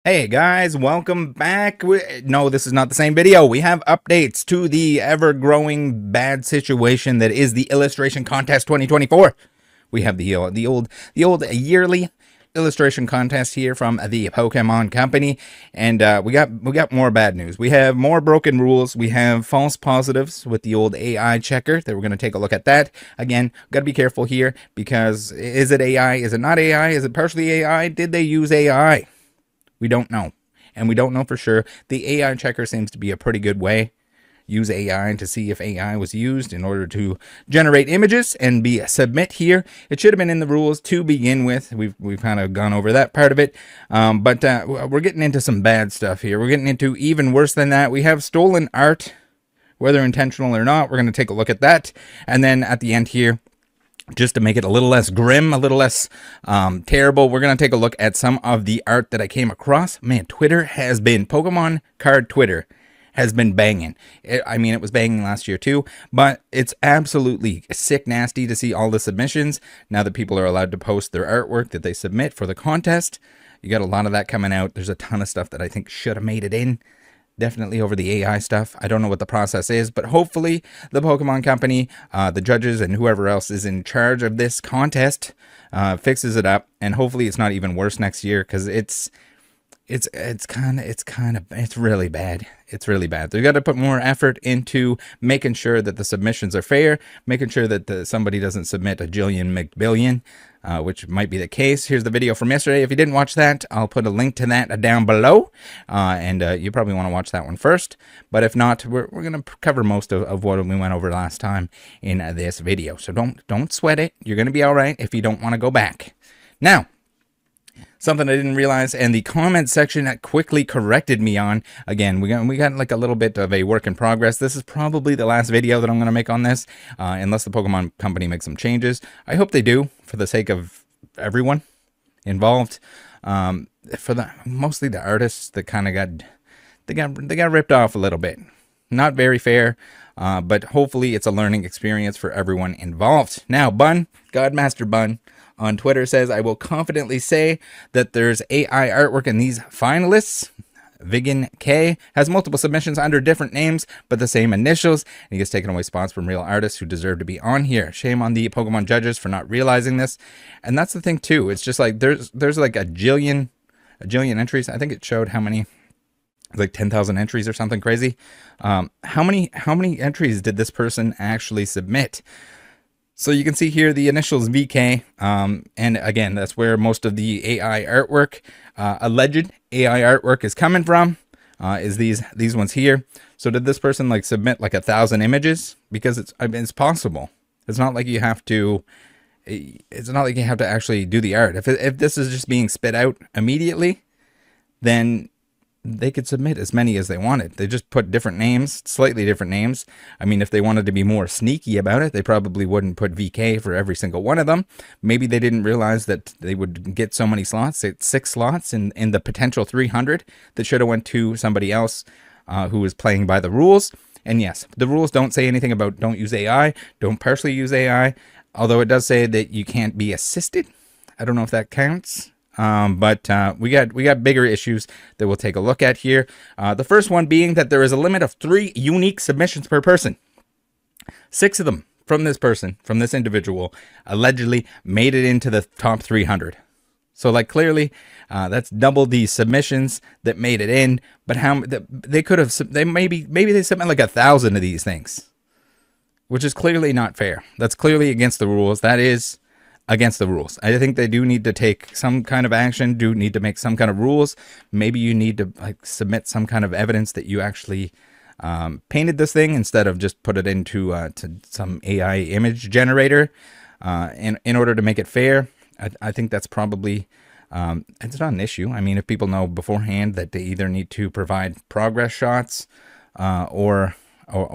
Hey guys, welcome back. No, this is not the same video. We have updates to the ever-growing bad situation that is the illustration contest 2024. We have the old yearly illustration contest here from the Pokemon Company, and we got more bad news. We have more broken rules. We have false positives with the old AI checker that we're going to take a look at that. Again, got to be careful here because is it AI? Is it not AI? Is it partially AI? Did they use AI? We don't know. And we don't know for sure. The AI checker seems to be a pretty good way. Use AI to see if AI was used in order to generate images and be a submit here. It should have been in the rules to begin with. We've kind of gone over that part of it. But we're getting into some bad stuff here. We're getting into even worse than that. We have stolen art, whether intentional or not. We're going to take a look at that. And then at the end here, just to make it a little less grim, a little less terrible, we're going to take a look at some of the art that I came across. Man, Pokemon card Twitter has been banging. It was banging last year too, but it's absolutely sick nasty to see all the submissions. Now that people are allowed to post their artwork that they submit for the contest, you got a lot of that coming out. There's a ton of stuff that I think should have made it in. Definitely over the AI stuff. I don't know what the process is, but hopefully the Pokemon Company, the judges, and whoever else is in charge of this contest fixes it up, and hopefully it's not even worse next year because it's really bad. It's really bad. They've got to put more effort into making sure that the submissions are fair, making sure that somebody doesn't submit a jillion McBillion, which might be the case. Here's the video from yesterday. If you didn't watch that, I'll put a link to that down below, and you probably want to watch that one first. But if not, we're going to cover most of what we went over last time in this video. So don't sweat it. You're going to be all right if you don't want to go back. Now, something I didn't realize, and the comment section that quickly corrected me on. Again, we got like a little bit of a work in progress. This is probably the last video that I'm going to make on this, unless the Pokemon Company makes some changes. I hope they do, for the sake of everyone involved. Mostly the artists that kind of got ripped off a little bit. Not very fair, but hopefully it's a learning experience for everyone involved. Now, Godmaster Bun on Twitter says, I will confidently say that there's AI artwork in these finalists. Vigan K has multiple submissions under different names, but the same initials. And he has taken away spots from real artists who deserve to be on here. Shame on the Pokemon judges for not realizing this. And that's the thing too. It's just like there's like a jillion entries. I think it showed how many, like 10,000 entries or something crazy. How many entries did this person actually submit? So you can see here the initials VK, and again, that's where most of the AI artwork, alleged AI artwork, is coming from, is these ones here. So did this person like submit like 1,000 images? Because it's possible. It's not like you have to. It's not like you have to actually do the art. If this is just being spit out immediately, then they could submit as many as they wanted. They just put different names, slightly different names. I mean, if they wanted to be more sneaky about it, they probably wouldn't put VK for every single one of them. Maybe they didn't realize that they would get so many slots, 6 slots in the potential 300 that should have went to somebody else who was playing by the rules. And yes, the rules don't say anything about don't use AI, don't partially use AI, although it does say that you can't be assisted. I don't know if that counts. But we got bigger issues that we'll take a look at here. The first one being that there is a limit of 3 unique submissions per person. 6 of them from this person, from this individual, allegedly made it into the top 300. So like clearly, that's double the submissions that made it in. But how they could have, maybe they submit like 1,000 of these things, which is clearly not fair. That's clearly against the rules. That is against the rules. I think they do need to take some kind of action, do need to make some kind of rules. Maybe you need to like submit some kind of evidence that you actually painted this thing instead of just put it into to some AI image generator in order to make it fair. I think that's probably, it's not an issue. I mean, if people know beforehand that they either need to provide progress shots or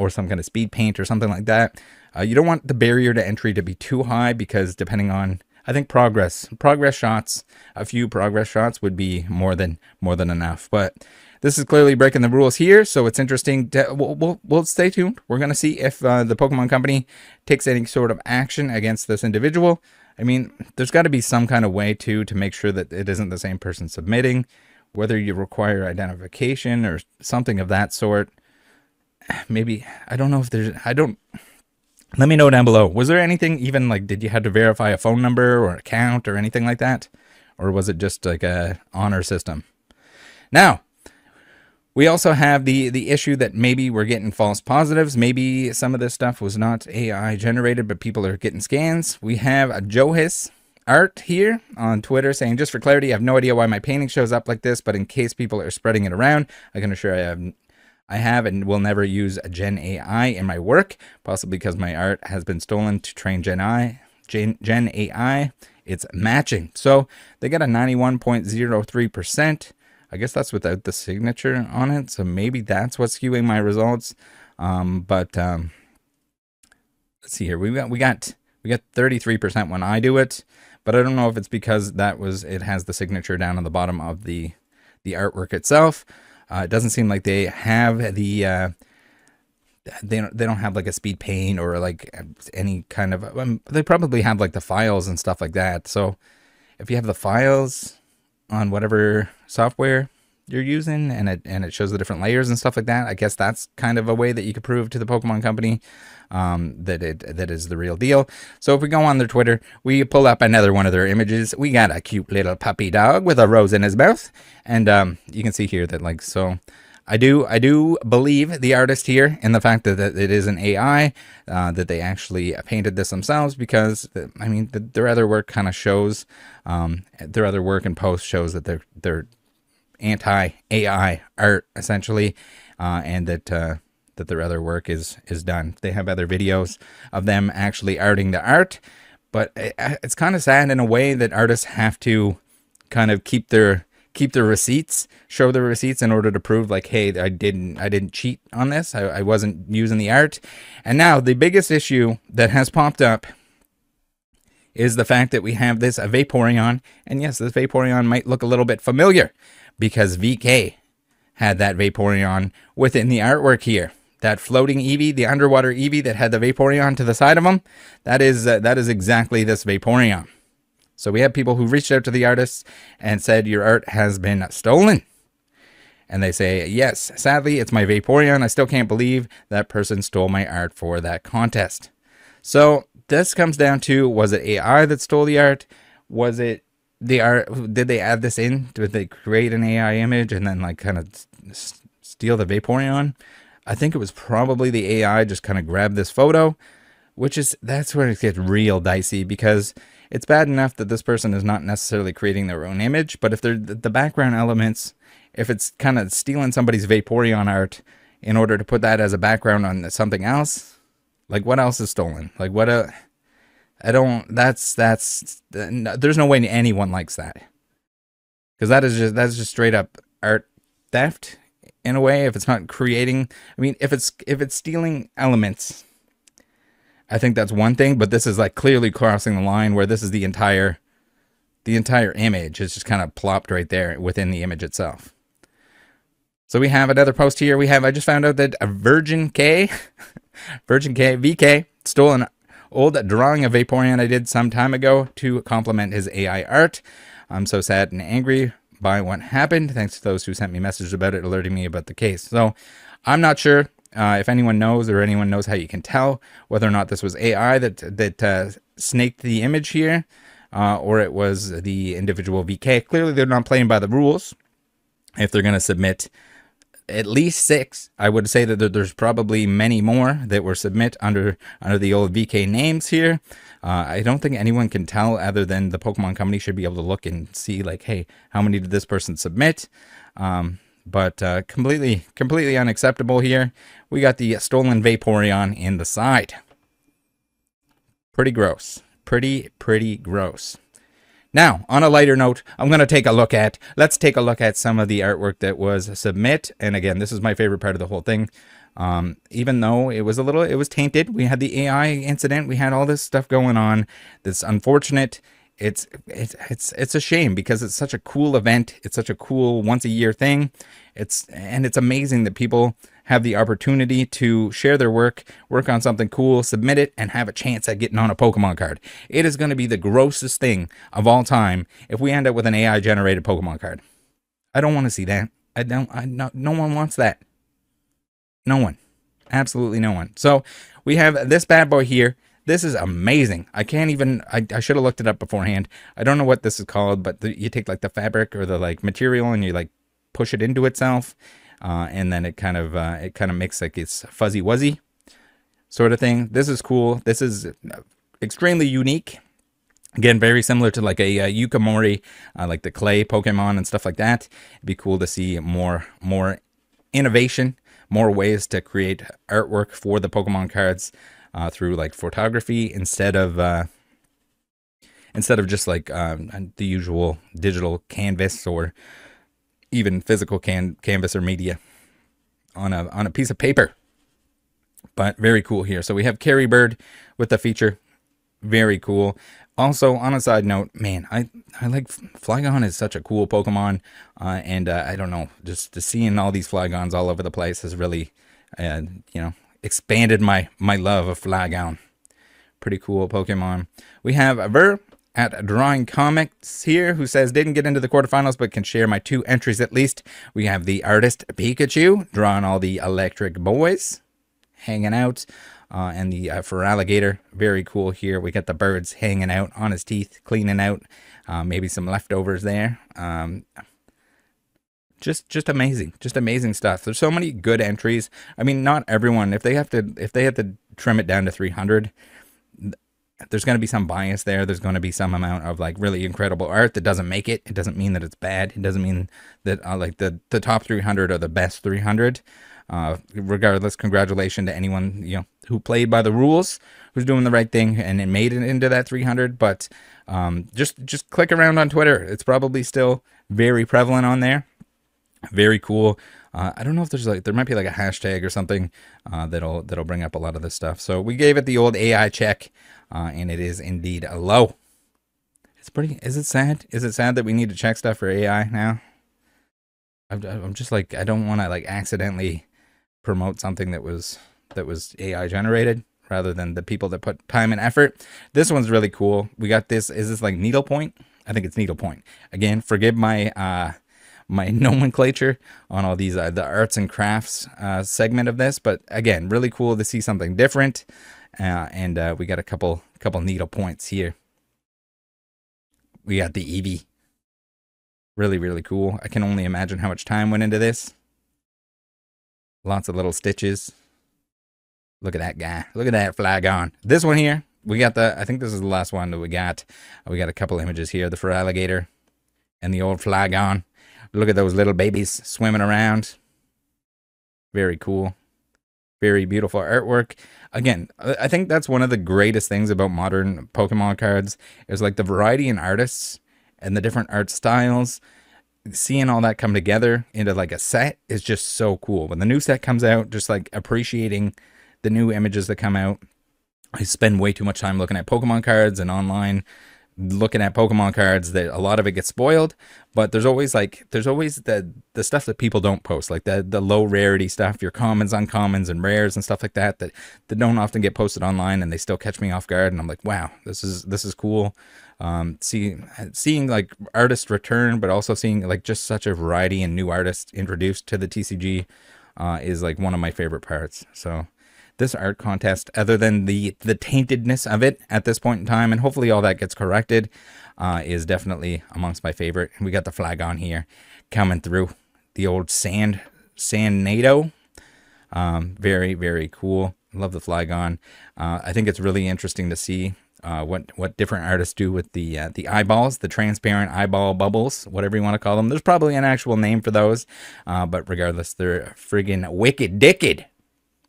some kind of speed paint or something like that, you don't want the barrier to entry to be too high, because depending on, I think progress shots, a few progress shots would be more than enough. But this is clearly breaking the rules here, so it's interesting. We'll stay tuned. We're going to see if the Pokemon Company takes any sort of action against this individual. I mean, there's got to be some kind of way to make sure that it isn't the same person submitting. whether you require identification or something of that sort. Maybe, I don't know if there's, let me know down below. Was there anything even like, did you have to verify a phone number or account or anything like that? Or was it just like a honor system? Now, we also have the issue that maybe we're getting false positives. Maybe some of this stuff was not AI generated, but people are getting scans. We have a Johis Art here on Twitter saying, just for clarity, I have no idea why my painting shows up like this, but in case people are spreading it around, I can assure I have and will never use a Gen AI in my work, possibly because my art has been stolen to train Gen AI. It's matching. So they got a 91.03%. I guess that's without the signature on it, so maybe that's what's skewing my results. Let's see here. We got 33% when I do it, but I don't know if it's because it has the signature down on the bottom of the artwork itself. It doesn't seem like they have the they don't have like a speed paint or like any kind of they probably have like the files and stuff like that. So if you have the files on whatever software you're using and it shows the different layers and stuff like that, I guess that's kind of a way that you could prove to the Pokemon company that is the real deal. So if we go on their Twitter, we pull up another one of their images. We got a cute little puppy dog with a rose in his mouth, and you can see here that like, so I do believe the artist here in the fact that it is an AI, that they actually painted this themselves, because I mean their other work kind of shows, their other work and post shows that they're anti-AI art essentially, and that their other work is done. They have other videos of them actually arting the art, but it's kind of sad in a way that artists have to kind of keep their receipts, show their receipts in order to prove like, hey, I didn't cheat on this. I wasn't using the art. And now the biggest issue that has popped up is the fact that we have this Vaporeon, and yes, this Vaporeon might look a little bit familiar because VK had that Vaporeon within the artwork here. That floating Eevee, the underwater Eevee that had the Vaporeon to the side of him, that is exactly this Vaporeon. So we have people who reached out to the artists and said, your art has been stolen. And they say, yes, sadly, it's my Vaporeon. I still can't believe that person stole my art for that contest. So this comes down to, was it AI that stole the art? Was it the art? Did they add this in? Did they create an AI image and then like kind of steal the Vaporeon? I think it was probably the AI just kind of grabbed this photo, that's where it gets real dicey, because it's bad enough that this person is not necessarily creating their own image, but if they're the background elements, if it's kind of stealing somebody's Vaporeon art in order to put that as a background on something else, like what else is stolen? Like there's no way anyone likes that. Because that's just straight up art theft in a way. If it's not creating, I mean, if it's stealing elements, I think that's one thing, but this is like clearly crossing the line where this is the entire image is just kind of plopped right there within the image itself. So we have another post here. I just found out that a VK stole an old drawing of Vaporeon I did some time ago to complement his AI art. I'm so sad and angry by what happened. Thanks to those who sent me messages about it, alerting me about the case. So I'm not sure if anyone knows, or anyone knows how you can tell whether or not this was AI that snaked the image here, or it was the individual VK. Clearly, they're not playing by the rules. If they're going to submit at least 6, I would say that there's probably many more that were submit under the old VK names here. I don't think anyone can tell other than the Pokemon company should be able to look and see like, hey, how many did this person submit? But completely unacceptable here. We got the stolen Vaporeon in the side. Pretty gross. Pretty gross. Now, on a lighter note, let's take a look at some of the artwork that was submit. And again, this is my favorite part of the whole thing. Even though it was tainted, we had the AI incident, we had all this stuff going on that's unfortunate. It's a shame because it's such a cool event. It's such a cool once a year thing. It's amazing that people have the opportunity to share their work on something cool, submit it, and have a chance at getting on a Pokemon card. It is going to be the grossest thing of all time if we end up with an AI generated Pokemon card. I don't want to see that. No one wants that. No one. Absolutely no one. So we have this bad boy here. This is amazing. I can't even, I should have looked it up beforehand. I don't know what this is called, but you take like the fabric or the like material and you like push it into itself. And then it kind of makes like it's fuzzy wuzzy sort of thing. This is cool. This is extremely unique. Again, very similar to like a Yukamori, like the clay Pokemon and stuff like that. It'd be cool to see more innovation, more ways to create artwork for the Pokemon cards through like photography instead of just like the usual digital canvas or even physical canvas or media on a piece of paper. But very cool here. So we have Carry Bird with the feature. Very cool. Also, on a side note, man, I like Flygon is such a cool Pokemon, and I don't know, just seeing all these Flygons all over the place has really, expanded my love of Flygon. Pretty cool Pokemon. We have Ver at Drawing Comics here, who says, didn't get into the quarterfinals, but can share my 2 entries at least. We have the artist Pikachu, drawing all the electric boys, hanging out. And the Feraligatr, very cool here. We got the birds hanging out on his teeth, cleaning out, maybe some leftovers there. Just amazing stuff. There's so many good entries. I mean, not everyone. If they have to trim it down to 300, there's going to be some bias there. There's going to be some amount of like really incredible art that doesn't make it. It doesn't mean that it's bad. It doesn't mean that like the top 300 are the best 300. Regardless, congratulations to anyone who played by the rules, who's doing the right thing and made it into that 300. But just click around on Twitter. It's probably still very prevalent on there. Very cool. I don't know if there might be like a hashtag or something that'll bring up a lot of this stuff. So we gave it the old AI check, and it is indeed a low. Is it sad? Is it sad that we need to check stuff for AI now? I'm just like, I don't want to like accidentally promote something that was AI generated rather than the people that put time and effort. This one's really cool. We got this. Is this like needlepoint? I think it's needlepoint. Again, forgive my my nomenclature on all these the arts and crafts segment of this, but again, really cool to see something different. And we got a couple needle points here. We got the Eevee. Really cool. I can only imagine how much time went into this. Lots of little stitches. Look at that guy. Look at that Flygon. This one here, we got I think this is the last one that we got. We got a couple images here. The Feraligatr and the old Flygon. Look at those little babies swimming around. Very cool. Very beautiful artwork. Again, I think that's one of the greatest things about modern Pokemon cards is like the variety in artists and the different art styles. Seeing all that come together into like a set is just so cool. When the new set comes out, just like appreciating the new images that come out. I spend way too much time looking at Pokemon cards and online looking at Pokemon cards that a lot of it gets spoiled, but there's always the stuff that people don't post, like the low rarity stuff, your commons, uncommons, and rares and stuff like that don't often get posted online, and they still catch me off guard, and I'm like, wow, this is cool. Seeing like artists return, but also seeing like just such a variety and new artists introduced to the TCG is like one of my favorite parts. So this art contest, other than the taintedness of it at this point in time, and hopefully all that gets corrected, is definitely amongst my favorite. And we got the Flygon here coming through, the old Sandnado. Very cool. Love the Flygon. I think it's really interesting to see what different artists do with the eyeballs, the transparent eyeball bubbles, whatever you want to call them. There's probably an actual name for those, but regardless, they're friggin' wicked dicked.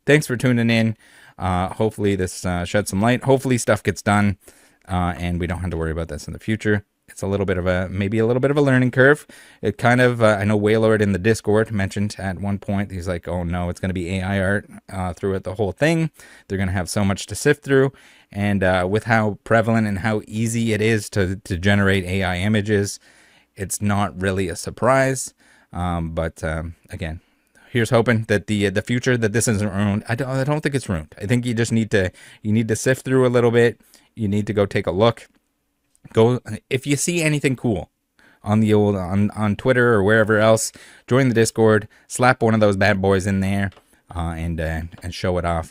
Thanks for tuning in. Hopefully this sheds some light. Hopefully stuff gets done, and we don't have to worry about this in the future. It's maybe a little bit of a learning curve. It kind of, I know Waylord in the Discord mentioned at one point, he's like, oh no, it's going to be AI art throughout the whole thing. They're going to have so much to sift through. And with how prevalent and how easy it is to generate AI images, it's not really a surprise. But again, here's hoping that the future, that this isn't ruined. I don't think it's ruined. I think you just need to sift through a little bit. You need to go take a look. Go, if you see anything cool, on the old on Twitter or wherever else, join the Discord, slap one of those bad boys in there, and show it off.